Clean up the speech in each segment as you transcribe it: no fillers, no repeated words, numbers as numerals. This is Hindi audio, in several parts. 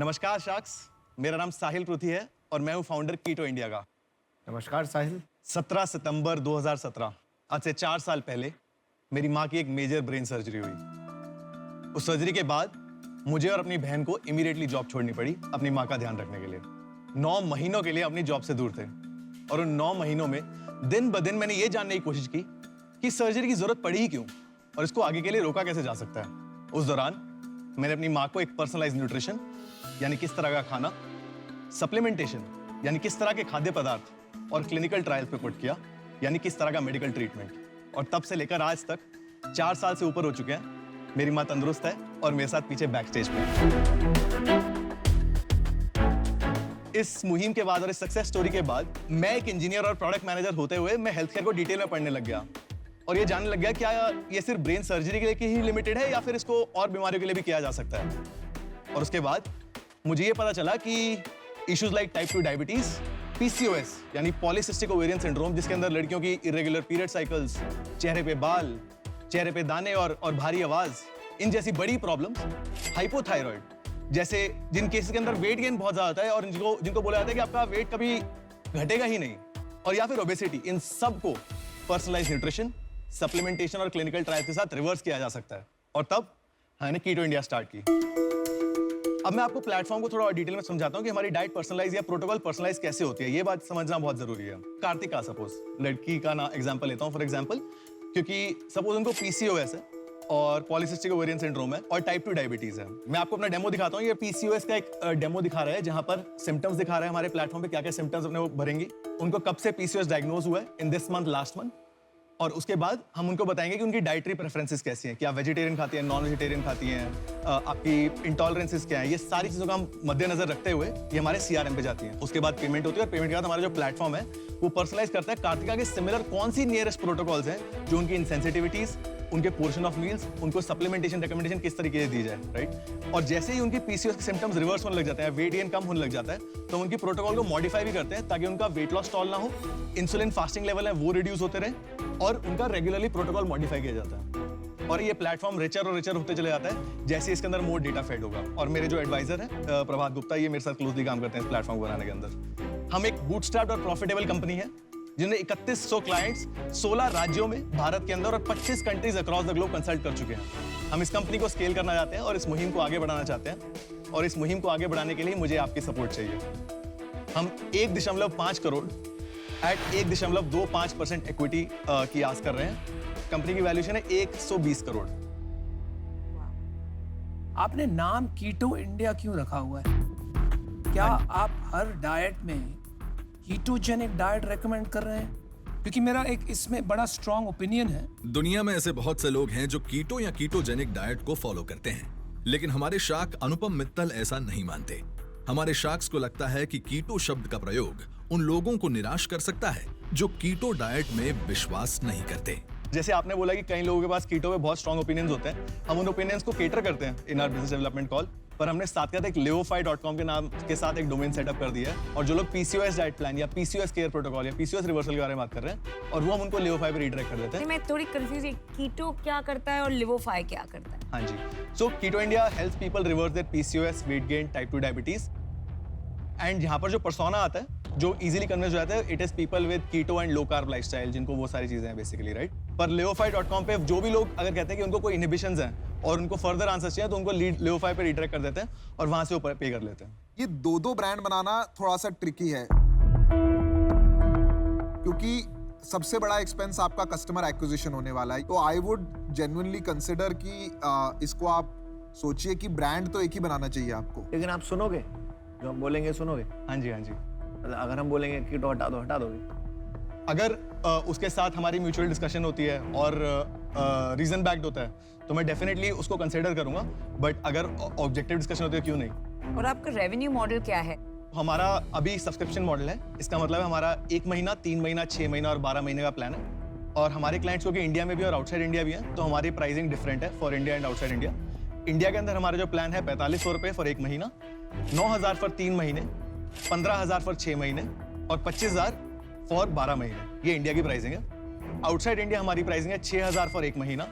नमस्कार शाक्स, मेरा नाम साहिल पृथ्वी है और मैं हूं फाउंडर कीटो इंडिया का। नमस्कार साहिल। 17 सितंबर 2017, आज से 4 साल पहले मेरी माँ की एक मेजर ब्रेन सर्जरी हुई। उस सर्जरी के बाद मुझे और अपनी बहन को इमीडिएटली जॉब छोड़नी पड़ी अपनी माँ का ध्यान रखने के लिए। 9 महीनों के लिए अपनी जॉब से दूर थे और उन 9 महीनों में दिन ब दिन मैंने ये जानने की कोशिश की कि सर्जरी की जरूरत पड़ी ही क्यों और इसको आगे के लिए रोका कैसे जा सकता है। उस दौरान मैंने अपनी माँ को एक पर्सनलाइज्ड न्यूट्रिशन यानी किस तरह का खाना, सप्लीमेंटेशन यानी किस तरह के खाद्य पदार्थ और क्लिनिकल ट्रायल पे पुट किया यानी किस तरह का मेडिकल ट्रीटमेंट। और तब से लेकर आज तक 4 साल से ऊपर हो चुके हैं। मेरी माँ तंदुरुस्त है और मेरे साथ पीछे बैक स्टेज पे। इस मुहिम के बाद और इस सक्सेस स्टोरी के बाद मैं एक इंजीनियर और प्रोडक्ट मैनेजर होते हुए मैं हेल्थ केयर को डिटेल में पढ़ने लग गया और ये जानने लग गया क्या ये सिर्फ ब्रेन सर्जरी के लिए ही लिमिटेड है या फिर इसको और बीमारियों के लिए भी किया जा सकता है। और उसके बाद मुझे ये पता चला कि issues like type 2 diabetes, PCOS यानी पॉलीसिस्टिक ओवेरियन सिंड्रोम, जिसके अंदर लड़कियों की इरेगुलर पीरियड साइकिल्स, चेहरे पे बाल, चेहरे पे दाने और भारी आवाज, इन जैसी बड़ी प्रॉब्लम्स, हाइपोथायराइड जैसे जिन केसेस के अंदर वेट गेन बहुत ज्यादा होता है और जिनको बोला जाता है कि आपका वेट कभी घटेगा ही नहीं, और या फिर ओबेसिटी, इन सब को पर्सनलाइज्ड न्यूट्रिशन, सप्लीमेंटेशन और क्लिनिकल ट्रायल के साथ रिवर्स किया जा सकता है। और तब हमने कीटो इंडिया स्टार्ट की। अब मैं आपको प्लेटफॉर्म को थोड़ा और डिटेल में समझाता हूँ कि हमारी डाइट पर्सनलाइज या प्रोटोकॉल पर्सनलाइज कैसे होती है। ये बात समझना बहुत जरूरी है। कार्तिका, सपोज लड़की का ना एग्जांपल लेता हूँ फॉर एग्जांपल, क्योंकि सपोज उनको PCOS है और पॉलीसिस्टिक ओवेरियन सिंड्रोम है और टाइप 2 डायबिटीज है। मैं आपको अपना डेमो दिखाता हूँ। ये PCOS का एक डेमो दिखा रहा है जहां पर सिम्टम्स दिखा रहा है हमारे प्लेटफॉर्म पे क्या क्या सिम्टम्स अपने वो भरेंगी, उनको कब से PCOS डायग्नोज हुआ है, in this month, last month, और उसके बाद हम उनको बताएंगे कि उनकी डाइटरी प्रेफरेंसेस कैसी हैं, क्या वेजिटेरियन खाती हैं, नॉन वेजिटेरियन खाती हैं, आपकी इंटॉलरेंसेस क्या है। ये सारी चीजों का हम मद्देनजर रखते हुए ये हमारे CRM पे जाती हैं। उसके बाद पेमेंट होती है और पेमेंट के बाद हमारा जो प्लेटफॉर्म है वो पर्सनलाइज करता है कार्तिका के सिमिलर कौन सी नियरेस्ट प्रोटोकॉल्स हैं जो उनकी इनसेंसिटिविटीज, उनके पोर्शन ऑफ मील्स, उनको सप्लीमेंटेशन रिकमेंडेशन किस तरीके से दी जाए, राइट। और जैसे ही उनकी PCOS के सिम्टम्स रिवर्स होने लग जाते हैं, वेट गेन कम होने लग जाता है, तो उनकी प्रोटोकॉल को मॉडिफाई भी करते हैं ताकि उनका वेट लॉस स्टॉल ना हो, इंसुलिन फास्टिंग लेवल है वो रिड्यूस होते रहे और उनका रेगुलरली प्रोटोकॉल मॉडिफाई किया जाता है। और ये प्लेटफॉर्म रिचर और रिचर होते चले जाता है जैसे इसके अंदर मोर डेटा फेड होगा। और मेरे जो एडवाइजर है प्रभात गुप्ता, ये मेरे साथ क्लोजली काम करते हैं इस प्लेटफॉर्म को बनाने के अंदर। हम एक बूटस्ट्रैप्ड और प्रॉफिटेबल कंपनी है जिन्हें 3100 क्लाइंट्स 16 राज्यों में भारत के अंदर और 25 countries across the globe consult कर चुके हैं। हम इस कंपनी को स्केल करना चाहते हैं और इस मुहिम को आगे बढ़ाना चाहते हैं, और इस मुहिम को आगे बढ़ाने के लिए मुझे आपकी सपोर्ट चाहिए। हम 1.5 करोड़ एट 1.25% इक्विटी की आस कर रहे हैं। कंपनी की वैल्यूएशन है 120 करोड़। आपने नाम कीटो इंडिया क्यों रखा हुआ है? क्या आप हर डाइट में कीटोजेनिक डाइट रेकमेंड कर रहे हैं? क्योंकि मेरा एक इसमें बड़ा स्ट्रॉन्ग ओपिनियन है। दुनिया में ऐसे बहुत से लोग हैं जो कीटो या कीटोजेनिक डाइट को फॉलो करते हैं, लेकिन हमारे शाक अनुपम मित्तल ऐसा नहीं मानते। हमारे शाक्स को लगता है कि कीटो शब्द का प्रयोग उन लोगों को निराश कर सकता है जो कीटो डाइट में विश्वास नहीं करते। जैसे आपने बोला कि कई लोगों के पास कीटो में बहुत स्ट्रॉन्ग ओपिनियंस होते हैं, हम उन ओपिनियंस को केटर करते हैं in our business development call, पर हमने साथ के साथ एक leofy.com के नाम के साथ एक डोमेन सेटअप कर दिया है। और जो लोग PCOS डाइट प्लान या PCOS केयर प्रोटोकॉल या PCOS रिवर्सल के बारे में बात कर रहे हैं, और वो हम उनको leofy पे रीडायरेक्ट कर देते हैं। मैं थोड़ी कंफ्यूज, कीटो क्या करता है और लिवोफाई क्या करता है? हाँ जी, so keto India helps people reverse their PCOS, weight gain, type 2 diabetes, and यहाँ पर जो पर्सोना आता है जो इजीली कन्विंस हो जाता है, it is people with keto and low carb lifestyle, जिनको वो सारी चीजें हैं बेसिकली, राइट। पर leofy.com पे जो भी लोग अगर कहते हैं कि उनको कोई इनहिबिशंस हैं और उनको फर्दर आंसर्स चाहिए तो उनको leofy पे रीडायरेक्ट कर देते हैं और वहां से वो पे कर लेते हैं। ये दो ब्रांड बनाना थोड़ा सा ट्रिकी है क्योंकि सबसे बड़ा एक्सपेंस आपका कस्टमर एक्विजिशन होने वाला है। तो आई वुड जेन्युइनली कंसिडर कि इसको आप सोचिए कि ब्रांड तो एक ही बनाना चाहिए आपको। लेकिन आप सुनोगे जो हम बोलेंगे? सुनोगे? हाँ जी, हाँ जी। मतलब अगर हम बोलेंगे कीटो हटा दो, हटा दोगे? अगर उसके साथ हमारी म्यूचुअल डिस्कशन होती है और रीजन बैक्ड होता है तो मैं डेफिनेटली उसको कंसिडर करूंगा, बट अगर ऑब्जेक्टिव डिस्कशन होती है क्यों नहीं। और आपका रेवेन्यू मॉडल क्या है? हमारा अभी सब्सक्रिप्शन मॉडल है। इसका मतलब है हमारा 1 महीना, 3 महीना, 6 महीना और 12 महीने का प्लान है। और हमारे क्लाइंट्स क्योंकि इंडिया में भी और आउटसाइड इंडिया भी हैं, तो हमारी प्राइसिंग डिफरेंट है for India and outside India. India के अंदर हमारा जो प्लान है 4500 रुपये फॉर 1 महीना, 9000 फॉर 3 महीने, 15000 फॉर 6 महीने और 25000 फॉर 12 महीने। ये इंडिया की प्राइसिंग है। आउटसाइड इंडिया हमारी प्राइसिंग है 6000 फॉर 1 महीना,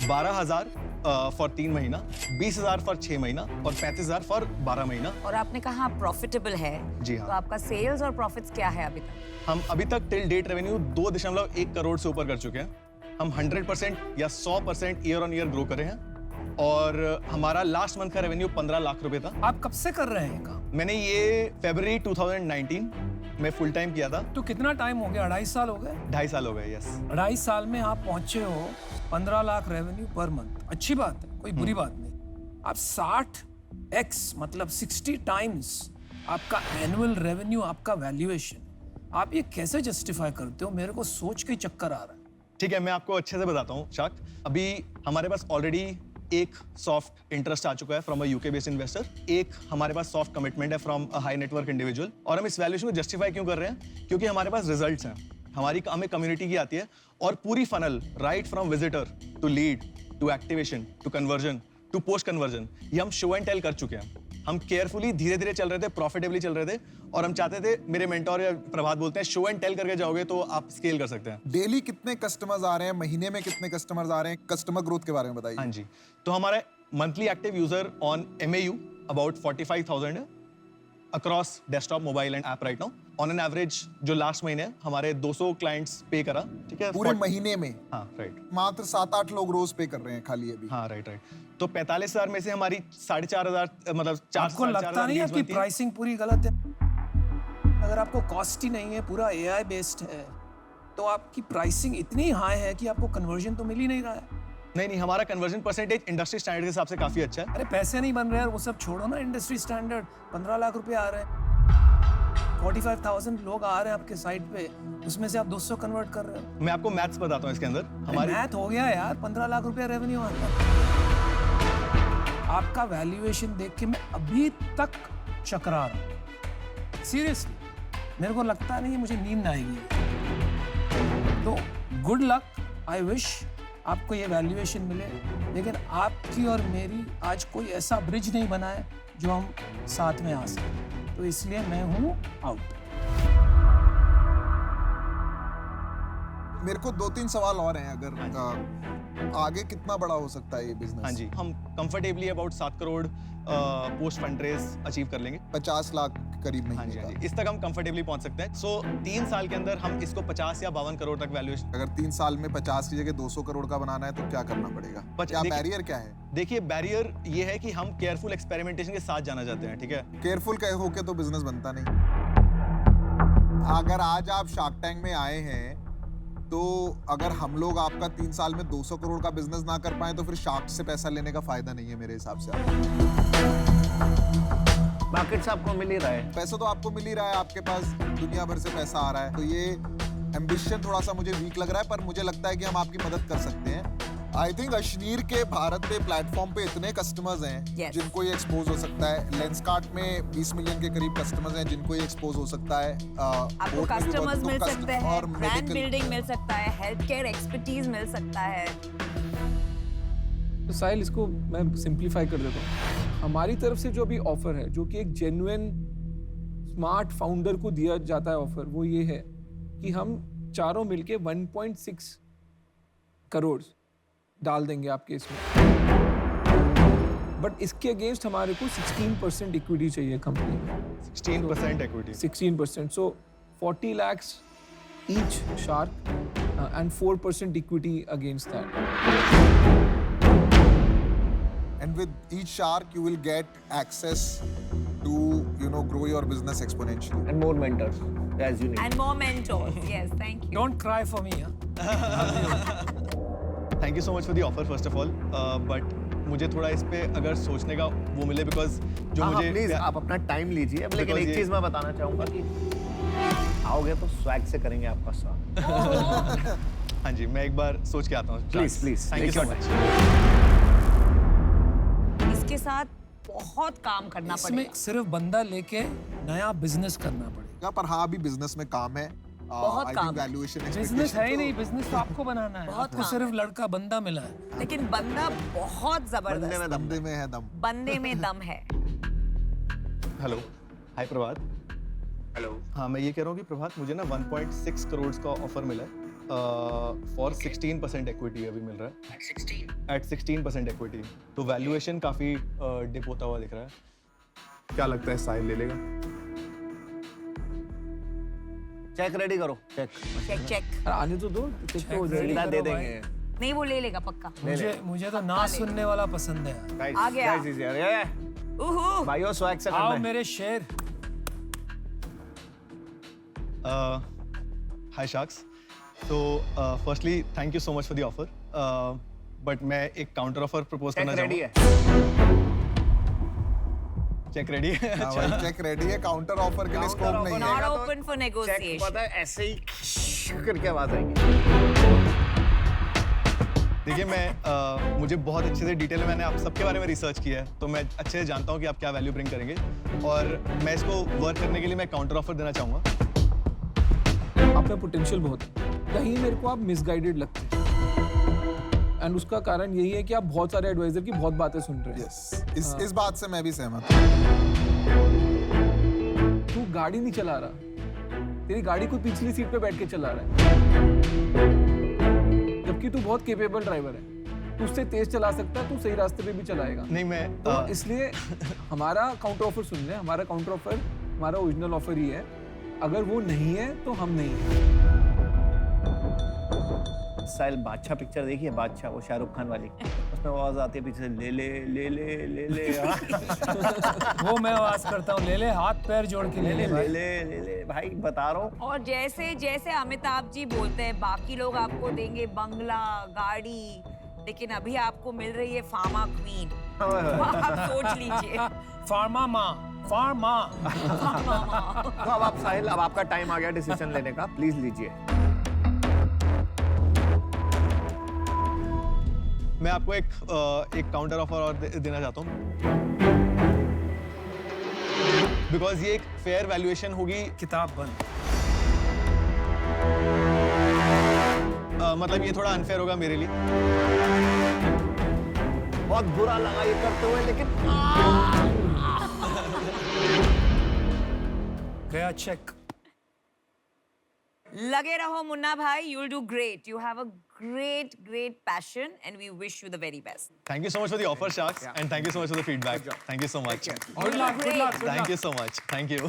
12000 फॉर 3 महीना, 20,000 फॉर 6 महीना और 35,000 फॉर 12 महीना। और आपने कहा प्रॉफिटेबल है, जी हाँ। तो आपका सेल्स और प्रॉफिट्स क्या है अभी तक? हम अभी तक टिल डेट रेवेन्यू 2.1 करोड़ से ऊपर कर चुके हैं। हम 100% या 100% ईयर ऑन ईयर ग्रो करे हैं और हमारा लास्ट मंथ का रेवेन्यू 15 लाख रुपए था। आप कब से कर रहे हैं काम? मैंने ये फरवरी 2019 में फुल टाइम किया था। तो कितना टाइम हो गया? 2.5 साल हो गए? 2.5 साल हो गए, यस। 2.5 साल में आप पहुंचे हो 15 लाख रेवेन्यू पर मंथ। अच्छी बात है, कोई बुरी बात नहीं। आप 60x मतलब 60 टाइम्स आपका एनुअल रेवेन्यू, आपका वैल्यूएशन, आप ये कैसे जस्टिफाई करते हो? मेरे को सोच के चक्कर आ रहा है। ठीक है, मैं आपको अच्छे से बताता हूँ शाक। अभी हमारे पास ऑलरेडी एक सॉफ्ट इंटरेस्ट आ चुका है from a UK based investor, एक हमारे पास सॉफ्ट कमिटमेंट है from a high network individual. और हम इस वैल्यूएशन को जस्टिफाई क्यों कर रहे हैं? क्योंकि हमारे पास रिजल्ट्स हैं, हमारी हमें कम्युनिटी की आती है और पूरी funnel right from visitor to lead to activation to conversion to post conversion, ये हम शो एंड टेल कर चुके हैं। हम केयरफुली धीरे धीरे चल रहे थे, प्रॉफिटेबली चल रहे थे और हम चाहते थे, मेरे मेंटोर या प्रभात बोलते हैं, शो एंड टेल करके जाओगे तो आप स्केल कर सकते हैं। डेली कितने कस्टमर्स आ रहे हैं, महीने में कितने कस्टमर्स आ रहे हैं? कस्टमर ग्रोथ के बारे में बताइए। हाँ जी, तो हमारा monthly active user on MAU about 45,000 है across desktop, mobile and app right now. On an average जो लास्ट महीने हमारे 200 क्लाइंट्स पे करा, ठीक है, पूरे महीने में हाँ राइट, मात्र 7-8 लोग रोज पे कर रहे हैं खाली अभी। हाँ राइट। तो 45,000 में से हमारी 4,500 मतलब 4 आपको लगता नहीं है कि प्राइसिंग पूरी गलत है? अगर आपको कॉस्ट ही नहीं है, पूरा AI बेस्ड है, तो आपकी प्राइसिंग इतनी हाई है कि आपको कन्वर्जन तो मिल ही नहीं रहा है। नहीं, हमारा कन्वर्जन परसेंटेज इंडस्ट्री स्टैंडर्ड के हिसाब से काफी अच्छा है। अरे पैसे नहीं बन रहे यार, वो सब छोड़ो ना। इंडस्ट्री स्टैंडर्ड 15 लाख रुपए आ रहे हैं, 45,000 लोग आ रहे हैं आपके साइट पे, उसमें से आप 200 कन्वर्ट कर रहे हो। मैं आपको मैथ्स बताता हूँ इसके अंदर। हमारी मैथ हो गया यार, 15 लाख रुपए रेवेन्यू आता है। आपका वैल्यूएशन देख के मैं अभी तक चकरा रहा हूँ, सीरियसली। मेरे को लगता नहीं है, मुझे नींद आएगी। तो गुड लक, आई विश आपको ये वैल्यूएशन मिले, लेकिन आपकी और मेरी आज कोई ऐसा ब्रिज नहीं बना है जो हम साथ में आ सकें, तो इसलिए मैं हूँ आउट। मेरे को 2-3 सवाल और हैं। अगर आगे कितना बड़ा हो सकता है ये बिजनेस? हाँ जी, हम comfortably about 7 crore post fund raise achieve कर लेंगे। 50 लाख करीब हाँ महीने जी, हाँ का। जी, इस तक हम कंफर्टेबली पहुंच सकते हैं। सो 3 साल के अंदर हम इसको 50 या 52 करोड़ तक वैल्यूएशन। अगर 3 साल में 50 की जगह 200 करोड़ का बनाना है तो क्या करना पड़ेगा? क्या बैरियर क्या है? देखिए, बैरियर ये है कि हम केयरफुल एक्सपेरिमेंटेशन के साथ जाना चाहते हैं, ठीक है। केयरफुल होके तो बिजनेस बनता नहीं। अगर आज आप शार्क टैंक में आए हैं, तो अगर हम लोग आपका 3 साल में 200 करोड़ का बिजनेस ना कर पाए तो फिर शार्क से पैसा लेने का फायदा नहीं है मेरे हिसाब से। मार्केट से आपको मिल ही रहा है, पैसा तो आपको मिल ही रहा है, आपके पास दुनिया भर से पैसा आ रहा है, तो ये एम्बिशन थोड़ा सा मुझे वीक लग रहा है, पर मुझे लगता है कि हम आपकी मदद कर सकते हैं। आई थिंक अश्नीर के भारत पे प्लेटफॉर्म पे इतने कस्टमर्स हैं Yes. जिनको ये एक्सपोज हो सकता है। लेंसकार्ट में 20 मिलियन के करीब कस्टमर्स हैं जिनको ये एक्सपोज हो सकता है। आपको बोट में भी कस्टमर्स बहुत- मिल तो सकते और हैं, ब्रांड medical- बिल्डिंग मिल सकता है, हेल्थ केयर एक्सपर्टीज मिल सकता है। तो साहिल, इसको मैं सिंप्लीफाई कर देता हूँ। हमारी तरफ से जो भी ऑफर है, जो कि एक जेन्युइन स्मार्ट फाउंडर को दिया जाता है ऑफर, वो ये है कि हम चारों मिलके 1.6 करोड़ डाल देंगे आपके इसमें, बट इसके अगेंस्ट हमारे को 16% इक्विटी चाहिए कंपनी में। 16% equity. 16%, so 40 lakhs each shark and 4% equity against that. And with each shark you will get access to grow your business exponentially. and more mentors as you need. And more mentors. Yes, thank you. Don't cry for me. Thank you so much for the offer first of all, but मुझे थोड़ा इस पे अगर सोचने का वो मिले, बिकॉज जो हाँ, मुझे प्लीज आप अपना टाइम लीजिए। अब लेकिन Because एक ये- चीज मैं बताना चाहूंगा कि आओगे तो स्वैग से करेंगे आपका स्वागत। हाँ जी, मैं एक बार सोच के आता हूँ। Please, please, thank you take so your much. इसके साथ बहुत काम करना इसमें पड़ेगा। सिर्फ बंदा लेके नया बिजनेस करना पड़ेगा। पर हाँ, अभी बिजनेस में काम है। बहुत I काम think है। valuation बिजनेस expectation है ही तो- नहीं, बिजनेस तो आपको बनाना है। बहुत आपको काम सिर्फ लड़का बंदा मिला है। लेकिन बंदा बहुत बंदे जबरदस्त, में दम बंदे में है दम। बंदे में दम है। हेलो, हाय प्रभात। हेलो। हाँ, मैं ये कह रहा हूँ कि प्रभात, मुझे ना 1.6 करोड़ का ऑफर मिला है फॉर 16% इक्विटी अभी मिल रहा है एट 16% इक्विटी, तो वैल्यूएशन काफी डिप होता हुआ दिख रहा है। क्या लगता है साहिल ले लेगा? चेक रेडी करो, चेक चेक चेक। अरे आने तो दो, चेक तो हो ready जाएगा। सीधा दे करो भाई। देंगे। नहीं वो ले लेगा पक्का। मुझे तो ना सुनने वाला पसंद है। Guys, आ गया। guys, easy, अरे उहू। भाइयों स्वैग से करना आओ है। मेरे शेर। हाय शार्क्स, तो firstly thank you so much for the offer, but मैं एक काउंटर ऑफर प्रपोज चेक करना रेडी है। चाहूँगा। चेक रेडी है? हाँ भाई, चेक रेडी है, काउंटर ऑफर के लिए स्कोप नहीं Not है। open for check negotiation. पता है ऐसे ही करके आवाज आएगी। देखिए मुझे बहुत अच्छे से डिटेल में मैंने आप सबके बारे में रिसर्च किया है, तो मैं अच्छे से जानता हूँ कि आप क्या वैल्यू ब्रिंग करेंगे, और मैं इसको वर्क करने के लिए मैं काउंटर ऑफर देना चाहूँगा। आप में पोटेंशियल बहुत है, कहीं मेरे को आप मिसगाइडेड लगते हैं, एंड उसका कारण यही है कि आप बहुत सारे एडवाइजर की बहुत बातें सुन रहे हैं। यस, इस बात से मैं भी सहमत हूँ। तू गाड़ी नहीं चला रहा, तेरी गाड़ी को पिछली सीट पे बैठ के चला रहा है, जबकि तू बहुत केपेबल ड्राइवर है, तू उससे तेज चला सकता है, तू सही रास्ते पे भी चलाएगा। नहीं मैं तो इसलिए हमारा काउंटर ऑफर सुन ले, हमारा काउंटर ऑफर, हमारा ओरिजिनल ऑफर ही है, अगर वो नहीं है तो हम नहीं है। साहिल बादशाह पिक्चर देखिए, बादशाह, वो शाहरुख खान वाली, उसमें आवाज आती है पीछे से, ले ले ले ले ले ले वो मैं आवाज करता हूँ, ले ले, हाथ पैर जोड़ के ले ले ले भाई। ले ले भाई, बता रहा हूँ। और जैसे जैसे अमिताभ जी बोलते हैं बाकी लोग आपको देंगे बंगला गाड़ी, लेकिन अभी आपको मिल रही है फार्मा क्वीन। आप सोच लीजिए। फार्मा माँ, फार्मा। तो अब आप साहिल, अब आपका टाइम आ गया डिसीजन लेने का, प्लीज लीजिए। मैं आपको एक काउंटर ऑफर और देना चाहता हूँ, बिकॉज ये एक फेयर वैल्यूएशन होगी। किताब बंद। मतलब ये थोड़ा अनफेयर होगा मेरे लिए। बहुत बुरा लगा ये करते हुए, लेकिन गया चेक। लगे रहो मुन्ना भाई, you'll do great. You have a great passion and we wish you the very best. Thank you so much for the offer, Sharks, and thank you so much for the feedback. Thank you so much. Good luck, good luck, good Thank luck. you so much. Thank you.